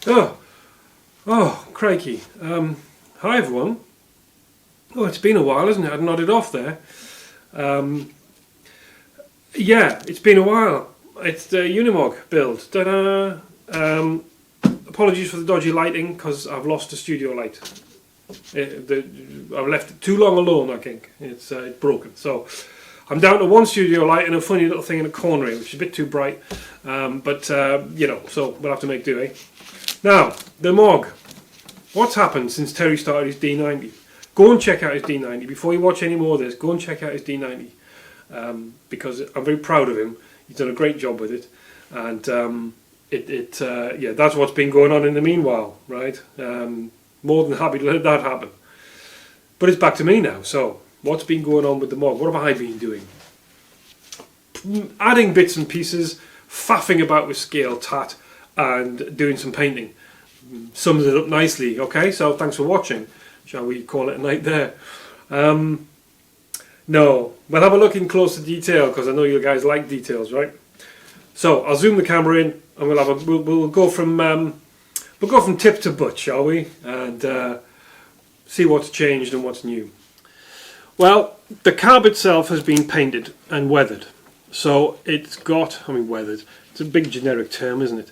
Oh, crikey. Hi everyone. Oh, it's been a while, isn't it? I'd nodded off there. Yeah, it's been a while. It's the Unimog build. Ta-da! Apologies for the dodgy lighting, because I've lost the studio light. I've left it too long alone, I think. It's broken. So I'm down to one studio light and a funny little thing in a corner here, which is a bit too bright. You know, so we'll have to make do, eh? Now, the Mog. What's happened since Terry started his D90? Go and check out his D90. Before you watch any more of this, go and check out his D90. Because I'm very proud of him. He's done a great job with it. And yeah, that's what's been going on in the meanwhile, right? More than happy to let that happen. But it's back to me now. So, what's been going on with the Mog? What have I been doing? Adding bits and pieces, faffing about with scale tat, and doing some painting. Sums it up nicely. Okay, so thanks for watching. Shall we call it a night there? No, we'll have a look in closer detail because I know you guys like details, right? So I'll zoom the camera in, and we'll go from tip to butt, shall we? And see what's changed and what's new. Well, the cab itself has been painted and weathered, so it's got, I mean, weathered. It's a big generic term, isn't it?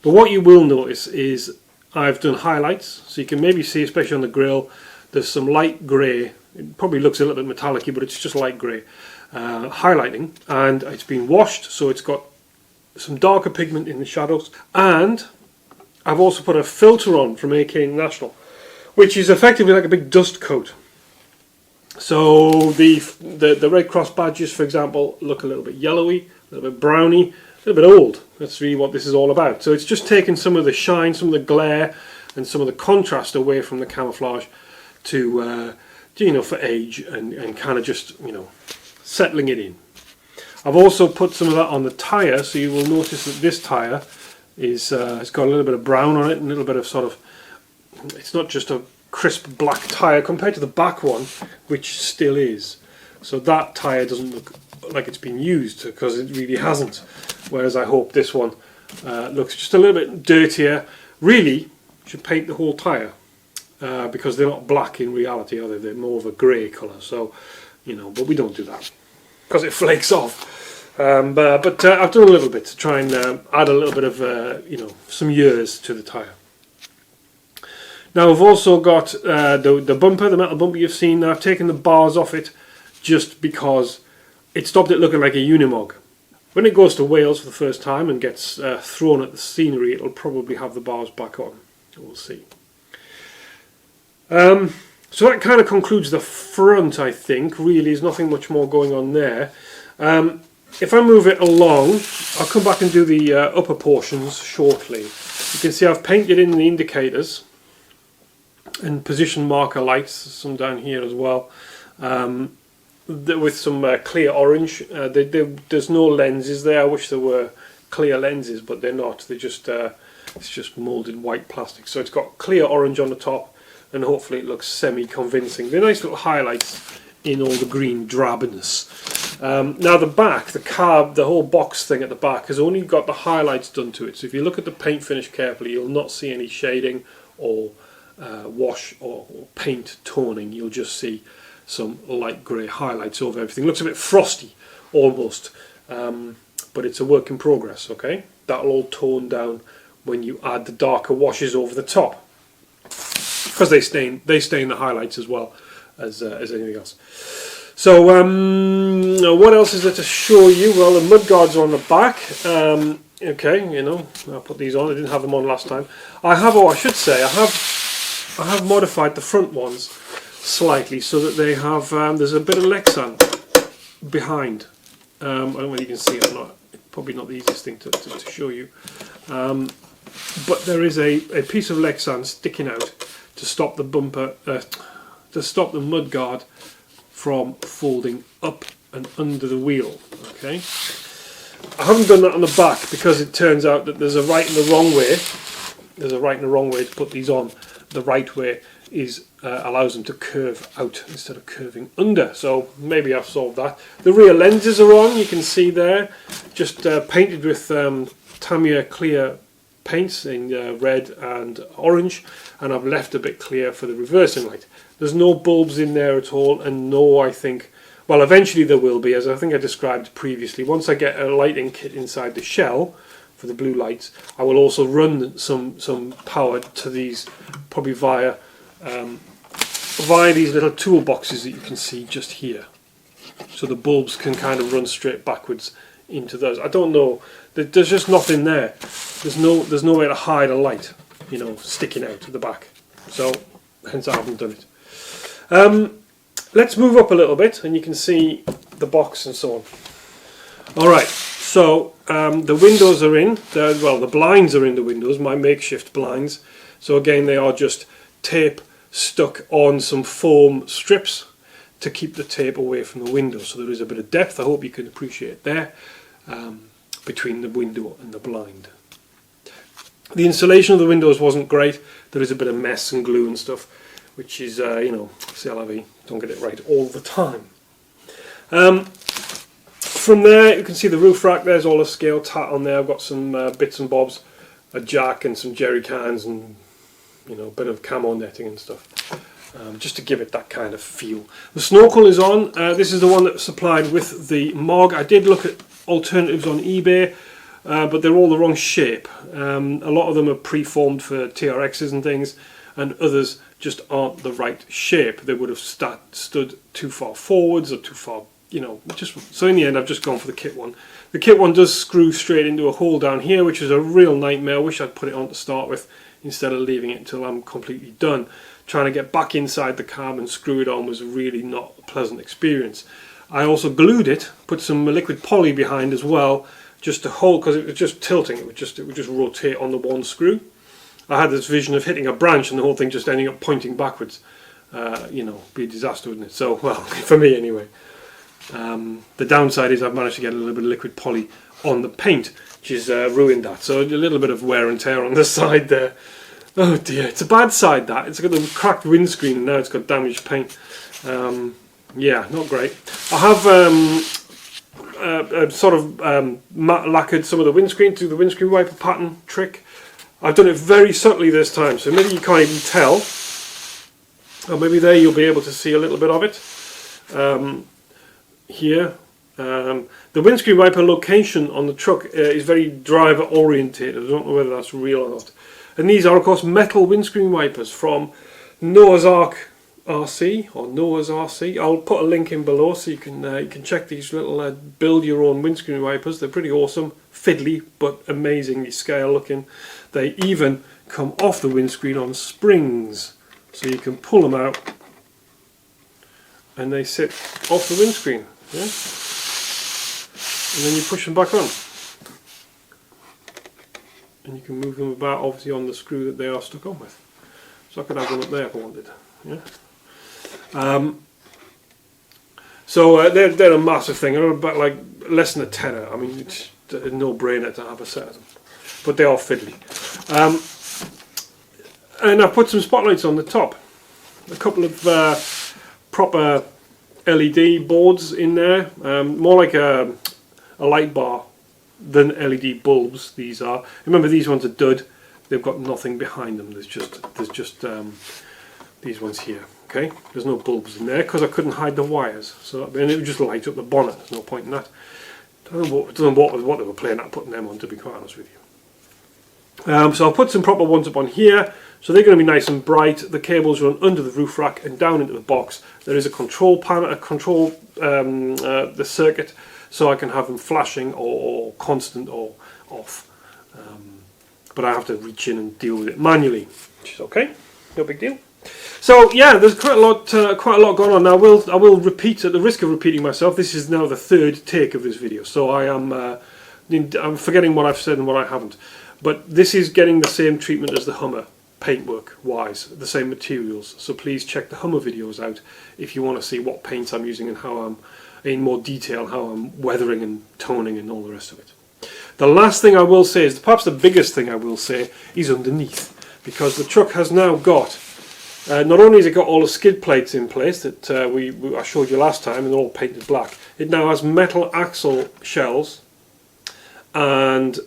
But what you will notice is I've done highlights, so you can maybe see, especially on the grille, there's some light grey. It probably looks a little bit metallic-y, but it's just light grey highlighting, and it's been washed, so it's got some darker pigment in the shadows. And I've also put a filter on from AK International, which is effectively like a big dust coat. So the Red Cross badges, for example, look a little bit yellowy, a little bit browny, a little bit old. That's really what this is all about. So it's just taken some of the shine, some of the glare, and some of the contrast away from the camouflage to you know, for age and kind of just, you know, settling it in. I've also put some of that on the tyre, so you will notice that this tyre is it's got a little bit of brown on it and a little bit of sort of, it's not just a crisp black tyre compared to the back one, which still is. So that tyre doesn't look like it's been used, because it really hasn't. Whereas I hope this one looks just a little bit dirtier. Really, should paint the whole tyre. Because they're not black in reality, are they? They're more of a grey colour. So, you know, but we don't do that because it flakes off. But I've done a little bit to try and add a little bit of, you know, some years to the tyre. Now I've also got the bumper, the metal bumper you've seen. Now I've taken the bars off it just because it stopped it looking like a Unimog. When it goes to Wales for the first time and gets thrown at the scenery, it'll probably have the bars back on. We'll see. So that kind of concludes the front, I think. Really, there's nothing much more going on there. If I move it along, I'll come back and do the upper portions shortly. You can see I've painted in the indicators and position marker lights, some down here as well, with some clear orange. There's no lenses there. I wish there were clear lenses, but they're not. They're just it's just moulded white plastic. So it's got clear orange on the top, and hopefully it looks semi-convincing. They're nice little highlights in all the green drabness. Now the back, the carb, the whole box thing at the back has only got the highlights done to it. So if you look at the paint finish carefully, you'll not see any shading or wash or paint toning. You'll just see some light grey highlights over everything. Looks a bit frosty almost, but it's a work in progress. Okay, that'll all tone down when you add the darker washes over the top, because they stain the highlights as well as anything else. So what else is there to show you? Well, the mudguards are on the back. Okay, you know, I'll put these on. I didn't have them on last time. I have modified the front ones slightly so that they have there's a bit of Lexan behind. I don't know whether you can see it or not. Probably not the easiest thing to show you. But there is a piece of Lexan sticking out to stop the bumper, to stop the mudguard from folding up and under the wheel. Okay, I haven't done that on the back because it turns out that there's a right and a wrong way. There's a right and a wrong way to put these on. The right way is allows them to curve out instead of curving under. So maybe I've solved that. The rear lenses are on. You can see there, just painted with Tamiya clear paints in red and orange, and I've left a bit clear for the reversing light. There's no bulbs in there at all, and no, I think, well, eventually there will be, as I think I described previously. Once I get a lighting kit inside the shell for the blue lights, I will also run some power to these, probably via these little toolboxes that you can see just here. So the bulbs can kind of run straight backwards into those. I don't know. There's just nothing there. There's no way to hide a light, you know, sticking out at the back. So hence I haven't done it. Let's move up a little bit, and you can see the box and so on. All right. So the windows are in. Well, the blinds are in the windows. My makeshift blinds. So again, they are just tape stuck on some foam strips to keep the tape away from the window. So there is a bit of depth. I hope you can appreciate there between the window and the blind. The installation of the windows wasn't great. There is a bit of mess and glue and stuff, which is, you know, c'est la vie. Don't get it right all the time. From there, you can see the roof rack. There's all the scale tat on there. I've got some bits and bobs, a jack and some jerry cans, and you know, a bit of camo netting and stuff, just to give it that kind of feel. The snorkel is on. This is the one that was supplied with the MOG. I did look at alternatives on eBay, but they're all the wrong shape. A lot of them are pre-formed for TRXs and things, and others just aren't the right shape. They would have stood too far forwards or too far, you know, so in the end I've just gone for the kit one. The kit one does screw straight into a hole down here, which is a real nightmare. I wish I'd put it on to start with instead of leaving it until I'm completely done. Trying to get back inside the cab and screw it on was really not a pleasant experience. I also glued it, put some liquid poly behind as well, just to hold, because it was just tilting. It would just rotate on the one screw. I had this vision of hitting a branch and the whole thing just ending up pointing backwards. You know, be a disaster, wouldn't it? So, well, for me anyway. The downside is I've managed to get a little bit of liquid poly on the paint, which has ruined that. So a little bit of wear and tear on the side there. Oh dear, it's a bad side that. It's got the cracked windscreen and now it's got damaged paint. Yeah, not great. I have sort of matte lacquered some of the windscreen through the windscreen wiper pattern trick. I've done it very subtly this time, so maybe you can't even tell. Or maybe there you'll be able to see a little bit of it. Here. The windscreen wiper location on the truck is very driver orientated. I don't know whether that's real or not. And these are of course metal windscreen wipers from Noah's Ark RC or Noah's RC. I'll put a link in below so you can check these little build your own windscreen wipers. They're pretty awesome, fiddly but amazingly scale looking. They even come off the windscreen on springs, so you can pull them out and they sit off the windscreen. Yeah? And then you push them back on. And you can move them about obviously on the screw that they are stuck on with. So I could have one up there if I wanted. Yeah. So they're a massive thing. They're about like less than a tenner. I mean, it's a no-brainer to have a set of them. But they are fiddly. And I put some spotlights on the top. A couple of proper LED boards in there. More like a light bar than LED bulbs. These are. Remember, these ones are dud. They've got nothing behind them. There's just these ones here. Okay, there's no bulbs in there because I couldn't hide the wires. So and it would just light up the bonnet. There's no point in that. I don't know what they were playing at putting them on, to be quite honest with you. So I'll put some proper ones up on here. So they're going to be nice and bright. The cables run under the roof rack and down into the box. There is a control panel, the circuit, so I can have them flashing or constant or off. But I have to reach in and deal with it manually, which is okay, no big deal. So yeah, there's quite a lot going on. Now I will repeat, at the risk of repeating myself. This is now the third take of this video, so I'm forgetting what I've said and what I haven't. But this is getting the same treatment as the Hummer, paintwork wise, the same materials. So please check the Hummer videos out if you want to see what paints I'm using and how I'm, in more detail, how I'm weathering and toning and all the rest of it. The last thing I will say is, perhaps the biggest thing I will say, is underneath, because the truck has now got, not only has it got all the skid plates in place that I showed you last time and they're all painted black, it now has metal axle shells and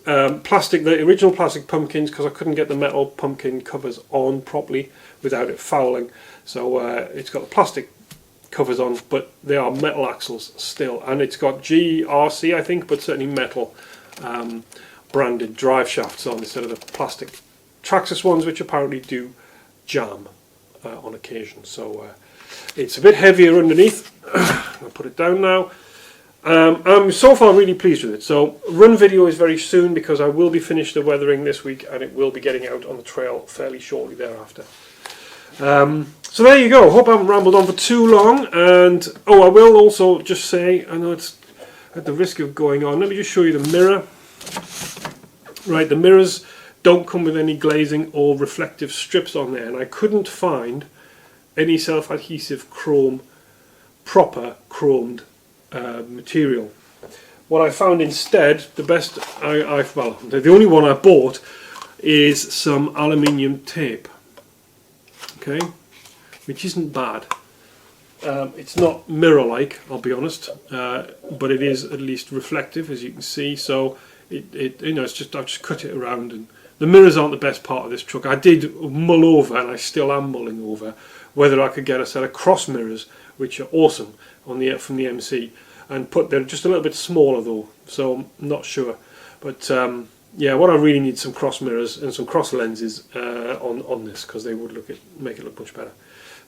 plastic, the original plastic pumpkins, because I couldn't get the metal pumpkin covers on properly without it fouling. So it's got the plastic covers on, but they are metal axles still, and it's got GRC, I think, but certainly metal branded drive shafts on instead of the plastic Traxxas ones, which apparently do jam on occasion. So it's a bit heavier underneath. I'll put it down now. I'm so far really pleased with it. So run video is very soon, because I will be finished the weathering this week, and it will be getting out on the trail fairly shortly thereafter. So there you go. Hope I haven't rambled on for too long. And I will also just say, I know it's at the risk of going on, let me just show you the mirror. Right, the mirrors don't come with any glazing or reflective strips on there, and I couldn't find any self-adhesive chrome, proper chromed material. What I found instead, the best the only one I bought is some aluminium tape. Okay, which isn't bad. It's not mirror-like, I'll be honest, but it is at least reflective, as you can see. So it's just, I've just cut it around, and the mirrors aren't the best part of this truck. I did mull over, and I still am mulling over, whether I could get a set of cross mirrors, which are awesome from the MC, and they're just a little bit smaller though, so I'm not sure. But yeah, what I really need some cross mirrors and some cross lenses on this, because they would make it look much better.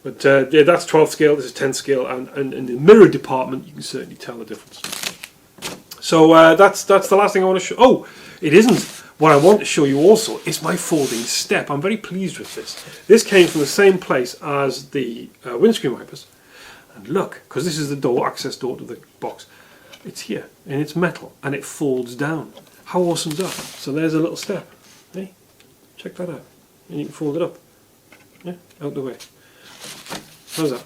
But yeah, that's 12 scale, this is 10 scale, and in the mirror department you can certainly tell the difference. So that's the last thing I want to show. Oh, it isn't. What I want to show you also is my folding step. I'm very pleased with this. This came from the same place as the windscreen wipers. And look, because this is the door, access door to the box, it's here, and it's metal, and it folds down. How awesome is that? So there's a little step. Hey, check that out. And you can fold it up. Yeah, out the way. How's that?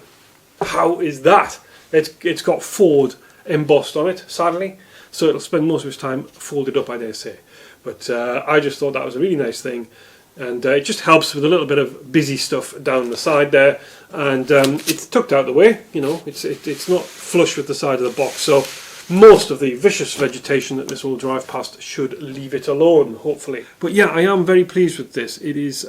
How is that? It's got Ford embossed on it, sadly, so it'll spend most of its time folded up, I dare say. But I just thought that was a really nice thing, and it just helps with a little bit of busy stuff down the side there, and it's tucked out the way. You know, it's not flush with the side of the box, so most of the vicious vegetation that this will drive past should leave it alone, hopefully. But yeah, I am very pleased with this. It is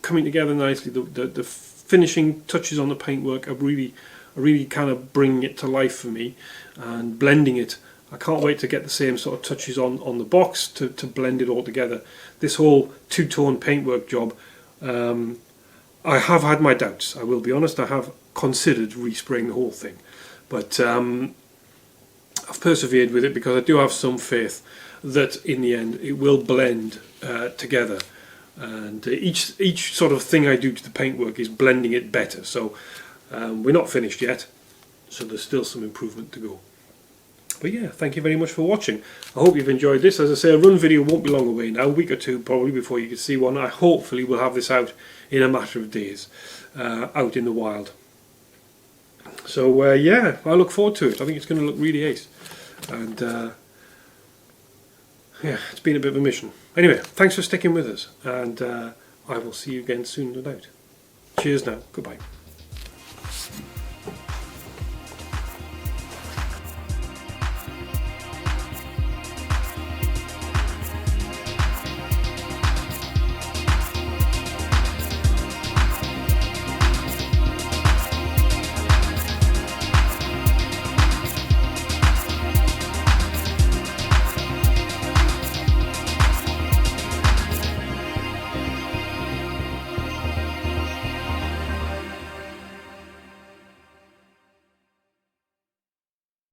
coming together nicely. The finishing touches on the paintwork are really kind of bringing it to life for me, and blending it. I can't wait to get the same sort of touches on the box to blend it all together. This whole two-tone paintwork job, I have had my doubts, I will be honest. I have considered respraying the whole thing, but I've persevered with it because I do have some faith that in the end it will blend together, and each sort of thing I do to the paintwork is blending it better. So we're not finished yet, so there's still some improvement to go. But yeah, thank you very much for watching. I hope you've enjoyed this. As I say, a run video won't be long away now, a week or two probably before you can see one. I hopefully will have this out in a matter of days, out in the wild. So yeah, I look forward to it. I think it's going to look really ace. And yeah, it's been a bit of a mission. Anyway, thanks for sticking with us, and I will see you again soon, no doubt. Cheers now. Goodbye.